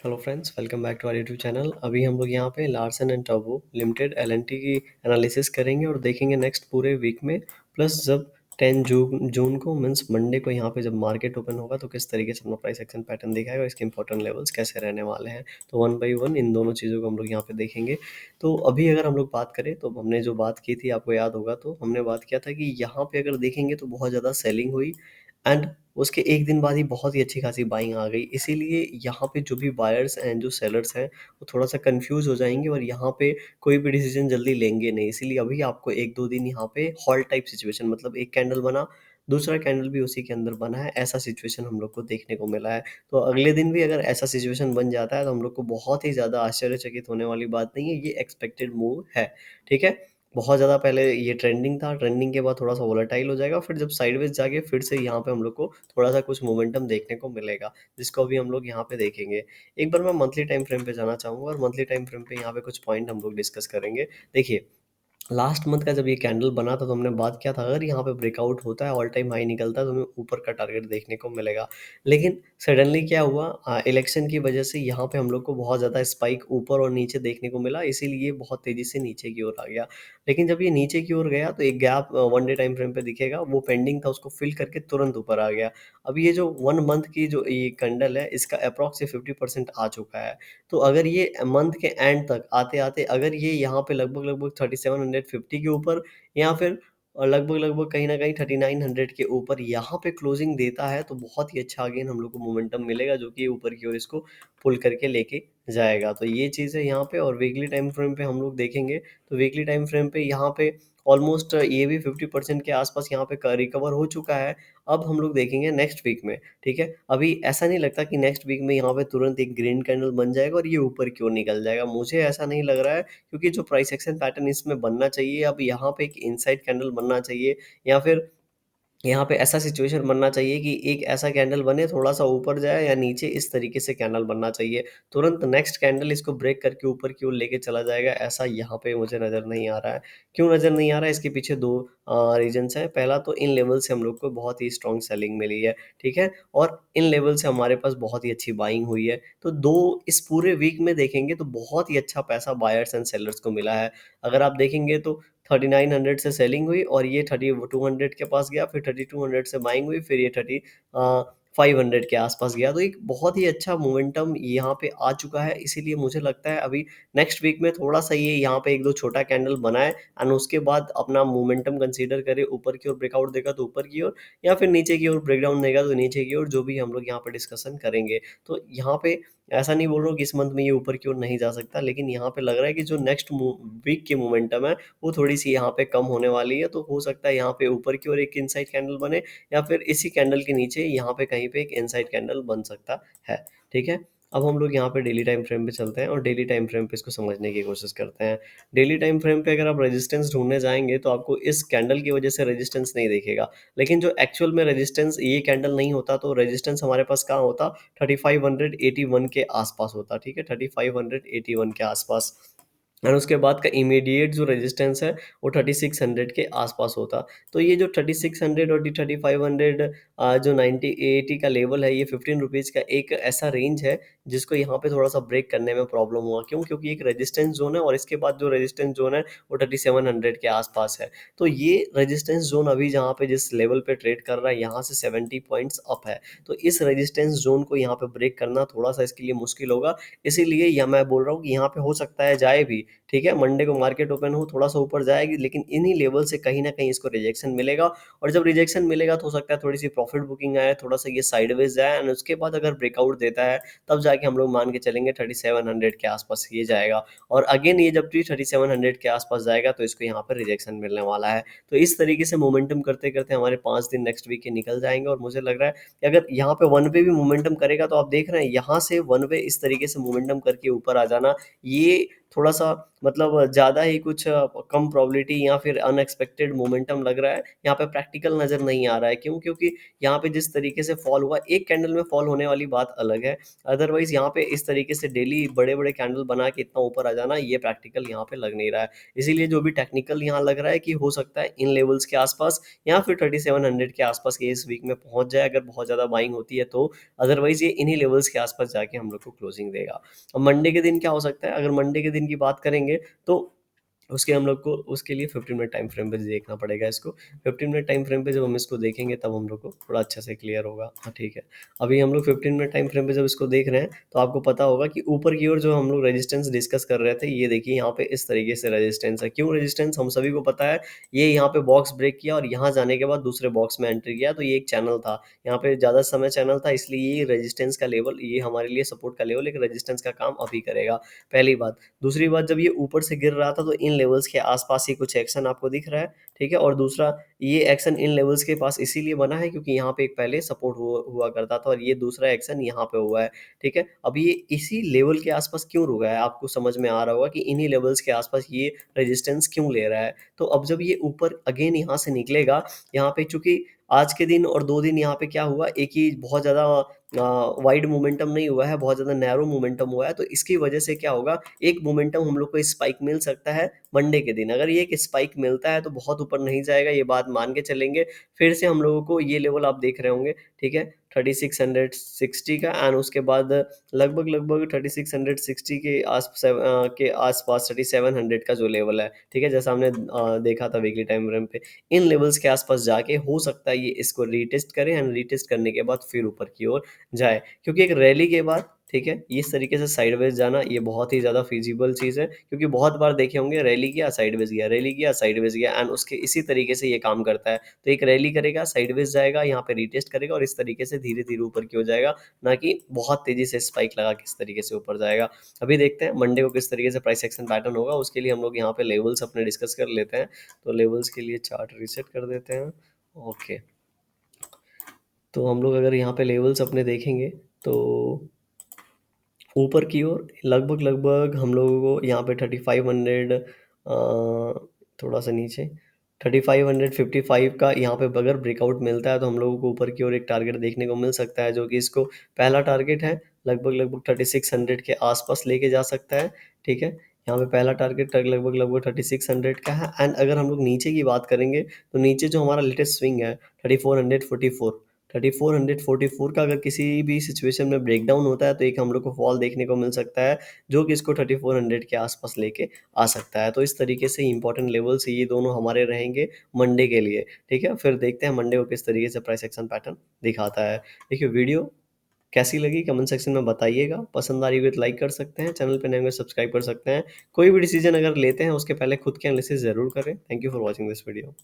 Hello friends, welcome back to our YouTube channel. अभी हम लोग यहाँ पे Larsen and Turbo limited LNT की एनालिसिस करेंगे और देखेंगे नेक्स्ट पूरे वीक में। प्लस जब 10 जून को मीन्स मंडे को यहाँ पे जब मार्केट ओपन होगा तो किस तरीके से अपना प्राइस एक्शन पैटर्न दिखाएगा, इसके इंपॉर्टेंट लेवल्स कैसे रहने वाले हैं। तो वन बाई वन इन दोनों चीज़ों को हम लोग यहाँ पे देखेंगे। तो अभी अगर हम लोग बात करें तो हमने जो बात की थी, आपको याद होगा, तो हमने बात किया था कि यहाँ पे अगर देखेंगे तो बहुत ज़्यादा सेलिंग हुई एंड उसके 1 दिन बाद ही बहुत ही अच्छी खासी बाइंग आ गई। इसीलिए यहाँ पे जो भी बायर्स एंड जो सेलर्स हैं, वो थोड़ा-सा कन्फ्यूज़ हो जाएँगे और यहाँ पे कोई भी डिसीज़न जल्दी लेंगे नहीं। इसीलिए अभी आपको 1-2 दिन यहाँ पे हॉल्ट टाइप सिचुएशन, मतलब एक कैंडल बना, दूसरा कैंडल भी उसी के अंदर बना है, ऐसा सिचुएशन हम लोग को देखने को मिला है। तो अगले दिन भी अगर ऐसा सिचुएशन बन जाता है, तो हम लोग को बहुत ही ज़्यादा आश्चर्यचकित होने वाली बात नहीं है, ये एक्सपेक्टेड मूव है, ठीक है? बहुत ज़्यादा पहले ये ट्रेंडिंग था, ट्रेंडिंग के बाद थोड़ा-सा वोलेटाइल हो जाएगा, फिर जब साइडवेज़ जाके फिर से यहाँ पे हम लोग को थोड़ा-सा कुछ मोमेंटम देखने को मिलेगा, जिसको अभी हम लोग यहाँ पे देखेंगे। एक बार मैं मंथली टाइम फ्रेम पे जाना चाहूँगा और मंथली टाइम फ्रेम पे यहाँ पे कुछ पॉइंट हम लोग डिस्कस करेंगे। देखिए, लास्ट मंथ का जब ये कैंडल बना था तो हमने बात किया था, अगर यहाँ पे ब्रेकआउट होता है, ऑल टाइम हाई निकलता है, तो हमें ऊपर का टारगेट देखने को मिलेगा। लेकिन सडनली क्या हुआ, इलेक्शन की वजह से यहाँ पे हम लोग को बहुत ज़्यादा स्पाइक ऊपर और नीचे देखने को मिला, इसीलिए बहुत तेज़ी से नीचे की ओर आ गया। लेकिन जब ये नीचे की ओर गया तो एक gap one day time frame पे दिखेगा, वो पेंडिंग था, उसको फिल करके तुरंत ऊपर आ गया। अब ये जो 1 मंथ की जो ये कैंडल है, इसका अप्रॉक्स ये 50% आ चुका है। तो अगर ये मंथ के एंड तक आते-आते अगर ये यहाँ पे लगभग-लगभग 3750 के ऊपर या फिर लगभग-लगभग कहीं न कहीं 3900 के ऊपर यहाँ पे क्लोजिंग देता है, तो बहुत ही अच्छा अगेन हम लोग को मोमेंटम मिलेगा, जो कि ऊपर की ओर इसको पुल करके लेके जाएगा। तो ये चीज़ है यहाँ पे। और वीकली टाइम फ्रेम पे हम लोग देखेंगे, तो वीकली टाइम फ्रेम पे यहाँ पे ऑलमोस्ट ये भी 50% के आस-पास यहाँ पे क रिकवर हो चुका है। अब हम लोग देखेंगे नेक्स्ट वीक में, ठीक है? अभी ऐसा नहीं लगता कि नेक्स्ट वीक में यहाँ पे तुरंत एक ग्रीन कैंडल बन जाएगा और ये ऊपर की ओर निकल जाएगा। मुझे ऐसा नहीं लग रहा है, क्योंकि जो प्राइस एक्शन पैटर्न इसमें बनना चाहिए, अब यहाँ पे एक इनसाइड कैंडल बनना चाहिए या फिर यहाँ पे ऐसा सिचुएशन बनना चाहिए कि एक ऐसा कैंडल बने, थोड़ा-सा ऊपर जाए या नीचे, इस तरीके से कैंडल बनना चाहिए। तुरंत नेक्स्ट कैंडल इसको ब्रेक करके ऊपर की ओर लेके चला जाएगा, ऐसा यहाँ पे मुझे नज़र नहीं आ रहा है। क्यों नज़र नहीं आ रहा है? इसके पीछे 2 रीज़न्स हैं। पहला तो इन लेवल से हम लोग को बहुत ही स्ट्रॉन्ग सेलिंग मिली है, ठीक है? और इन लेवल से हमारे पास बहुत ही अच्छी बाइंग हुई है। तो 2 इस पूरे वीक में देखेंगे तो बहुत ही अच्छा पैसा बायर्स एंड सेलर्स को मिला है। अगर आप देखेंगे तो 3900 से सेलिंग हुई और ये 3200 के पास गया, फिर 3200 से बाइंग हुई, फिर ये 500 के आस-पास गया। तो एक बहुत ही अच्छा मोमेंटम यहाँ पे आ चुका है, इसीलिए मुझे लगता है अभी नेक्स्ट वीक में थोड़ा-सा ये यहाँ पे 1-2 छोटा कैंडल बनाए एंड उसके बाद अपना मोमेंटम कंसीडर करे, ऊपर की ओर ब्रेकआउट देगा तो ऊपर की ओर, या फिर नीचे की ओर ब्रेकडाउन देगा तो नीचे की ओर, जो भी हम लोग यहाँ पे डिस्कशन करेंगे। तो यहाँ पे ऐसा नहीं बोल रहा हूँ कि इस मंथ में ये ऊपर की ओर नहीं जा सकता, लेकिन यहाँ पे लग रहा है कि जो नेक्स्ट वीक की मोमेंटम है, वो थोड़ी-सी यहाँ पे कम होने वाली है। तो हो सकता है यहाँ पे ऊपर की ओर एक इनसाइड कैंडल बने या फिर इसी कैंडल के नीचे यहाँ पे कहीं पे एक इनसाइड कैंडल बन सकता है, ठीक है? अब हम लोग यहाँ पे डेली टाइम फ्रेम पे चलते हैं और डेली टाइम फ्रेम पे इसको समझने की कोशिश करते हैं। डेली टाइम फ्रेम पे अगर आप रेजिस्टेंस ढूँढने जाएँगे तो आपको इस कैंडल की वजह से रेजिस्टेंस नहीं दिखेगा। लेकिन जो एक्चुअल में रेजिस्टेंस, ये कैंडल नहीं होता तो रेजिस्टेंस हमारे पास कहाँ होता? 3581 के आस-पास होता, ठीक है? 3581 के आस-पास। और उसके बाद का इमीडिएट जो रेजिस्टेंस है, वो 3600 के आस-पास होता। तो ये जो 3600 और 3500 जो 90 80 का लेवल है, ये ₹15 का एक ऐसा रेंज है, जिसको यहाँ पे थोड़ा-सा ब्रेक करने में प्रॉब्लम हुआ। क्यों? क्योंकि एक रेजिस्टेंस ज़ोन है और इसके बाद जो रेजिस्टेंस ज़ोन है, वो 3700 के आस-पास है। तो ये रेजिस्टेंस ज़ोन अभी जहाँ पे जिस लेवल पे ट्रेड कर रहा है, यहाँ से 70 पॉइंट्स अप है। तो इस रेजिस्टेंस ज़ोन को यहाँ पे ब्रेक करना थोड़ा-सा इसके लिए मुश्किल होगा। इसीलिए या मैं बोल रहा हूँ कि यहाँ पे हो सकता है जाए भी, ठीक है? मंडे को मार्केट ओपन हो, थोड़ा-सा ऊपर जाएगी, लेकिन इन्हीं लेवल से कहीं न कहीं इसको रिजेक्शन मिलेगा और जब रिजेक्शन मिलेगा तो हो सकता है थोड़ी-सी प्रॉफिट बुकिंग आए, थोड़ा-सा ये साइडवेज़ जाए एंड उसके बाद अगर ब्रेकआउट देता है, तब जाके हम लोग मान के चलेंगे 3700 के आस-पास ये जाएगा और अगेन ये जब भी 3700 के आस-पास जाएगा, तो इसको यहाँ पर रिजेक्शन मिलने वाला है। तो इस तरीके से मोमेंटम करते-करते हमारे 5 दिन नेक्स्ट वीक के निकल जाएँगे और मुझे लग रहा है कि अगर यहाँ पे वन वे भी मोमेंटम करेगा, तो आप देख रहे हैं यहाँ से वन वे इस तरीके से मोमेंटम करके ऊपर आ जाना, ये थोड़ा-सा मतलब ज़्यादा ही कुछ कम प्रोबेबिलिटी या फिर अनएक्सपेक्टेड मोमेंटम लग रहा है, यहाँ पे प्रैक्टिकल नज़र नहीं आ रहा है। क्यों? क्योंकि यहाँ पे जिस तरीके से फॉल हुआ, एक कैंडल में फॉल होने वाली बात अलग है। अदरवाइज़ यहाँ पे इस तरीके से डेली बड़े-बड़े कैंडल बना के इतना ऊपर आ जाना, ये प्रैक्टिकल यहाँ पे लग नहीं रहा है। इसीलिए जो भी टेक्निकल यहाँ लग रहा है कि हो सकता है इन लेवल्स के आस-पास या फिर 3700 के आस-पास ये इस वीक में पहुँच जाए, अगर बहुत ज़्यादा बाइंग होती है तो। अदरवाइज़ ये इन्हीं लेवल्स के आस-पास जाके हम लोग को क्लोजिंग देगा। अब मंडे के दिन क्या हो सकता है? अगर मंडे के दिन की बात करेंगे तो उसके हम लोग को उसके लिए 15 मिनट टाइम फ्रेम पे देखना पड़ेगा इसको। 15 मिनट टाइम फ्रेम पे जब हम इसको देखेंगे तब हम लोग को थोड़ा अच्छे से क्लियर होगा। हाँ, ठीक है। अभी हम लोग 15 मिनट टाइम फ्रेम पे जब इसको देख रहे हैं, तो आपको पता होगा कि ऊपर की ओर जो हम लोग रेजिस्टेंस डिस्कस कर रहे थे, ये देखिए यहाँ पे इस तरीके से रेजिस्टेंस है। क्यों रेजिस्टेंस? हम सभी को पता है, ये यहाँ पे बॉक्स ब्रेक किया और यहाँ जाने के बाद दूसरे बॉक्स में एंट्री किया, तो ये एक चैनल था। यहाँ पे ज़्यादा समय चैनल था, इसलिए ये रेजिस्टेंस का लेवल, ये हमारे लिए सपोर्ट का लेवल, एक रेजिस्टेंस का काम अभी करेगा, पहली बात। दूसरी बात, जब ये ऊपर से गिर रहा था तो इन लेवल्स के आसपास ही कुछ एक्शन आपको दिख रहा है, ठीक है? और दूसरा, ये एक्शन इन लेवल्स के पास इसीलिए बना है क्योंकि यहाँ पे एक पहले सपोर्ट हुआ हुआ करता था और ये दूसरा एक्शन यहाँ पे हुआ है, ठीक है? अब ये इसी लेवल के आसपास क्यों रुका है? आपको समझ में आ रहा होगा कि इन्हीं लेवल्स के आसपास ये रेजिस्टेंस क्यों ले रहा है। तो अब जब ये ऊपर अगेन यहाँ से निकलेगा, यहाँ पे चूँकि आज के दिन और 2 दिन यहाँ पे क्या हुआ, एक ही बहुत ज़्यादा वाइड मोमेंटम नहीं हुआ है, बहुत ज़्यादा नैरो मोमेंटम हुआ है, तो इसकी वजह से क्या होगा, एक मोमेंटम हम लोग को स्पाइक मिल सकता है मंडे के दिन। अगर ये एक स्पाइक मिलता है तो बहुत ऊपर नहीं जाएगा, ये बात मान के चलेंगे। फिर से हम लोगों को ये लेवल आप देख रहे होंगे, ठीक है? 3660 का, एंड उसके बाद लगभग-लगभग 3660 के आस-पास 3700 का जो लेवल है, ठीक है? जैसा हमने देखा था वीकली टाइम फ्रेम पे। इन लेवल्स के आस-पास जाके हो सकता है ये इसको रीटेस्ट करे, एंड रीटेस्ट करने के बाद फिर ऊपर की ओर जाए। क्योंकि एक रैली के बाद, ठीक है, इस तरीके से साइडवेज़ जाना ये बहुत ही ज़्यादा फ़ीज़िबल चीज़ है, क्योंकि बहुत बार देखे होंगे, रैली किया, साइडवेज़ गया, रैली किया, साइडवेज़ गया, एंड उसके इसी तरीके से ये काम करता है। तो एक रैली करेगा, साइडवेज़ जाएगा, यहाँ पे रीटेस्ट करेगा और इस तरीके से धीरे-धीरे ऊपर की ओर जाएगा, ना कि बहुत तेज़ी से स्पाइक लगा के इस तरीके से ऊपर जाएगा। अभी देखते हैं मंडे को किस तरीके से प्राइस एक्शन पैटर्न होगा, उसके लिए हम लोग यहाँ पे लेवल्स अपने डिस्कस कर लेते हैं। तो लेवल्स के लिए चार्ट रीसेट कर देते हैं। ओके। तो हम लोग अगर यहाँ पे लेवल्स अपने देखेंगे, तो ऊपर की ओर लगभग-लगभग हम लोगों को यहाँ पे 3500 थोड़ा-सा नीचे 3555 का यहाँ पे अगर ब्रेकआउट मिलता है, तो हम लोगों को ऊपर की ओर एक टारगेट देखने को मिल सकता है, जो कि इसको पहला टारगेट है, लगभग-लगभग 3600 के आस-पास लेके जा सकता है, ठीक है? यहाँ पे पहला टारगेट लगभग-लगभग 3600 का है, एंड अगर हम लोग नीचे की बात करेंगे, तो नीचे जो हमारा लेटेस्ट स्विंग है 3444, 3444 का अगर किसी भी सिचुएशन में ब्रेकडाउन होता है, तो एक हम लोग को फॉल देखने को मिल सकता है, जो कि इसको 3400 के आसपास लेके आ सकता है। तो इस तरीके से इंपॉर्टेंट लेवल्स ये दोनों हमारे रहेंगे मंडे के लिए, ठीक है? फिर देखते हैं मंडे को किस तरीके से प्राइस एक्शन पैटर्न दिखाता है। देखिए, वीडियो कैसी लगी कमेंट सेक्शन में बताइएगा। पसंद आ रही हो तो लाइक कर सकते हैं, चैनल पे नए हो सब्सक्राइब कर सकते हैं। कोई भी डिसीजन अगर लेते हैं उसके पहले खुद के एनालिसिस ज़रूर करें। Thank you for watching this video.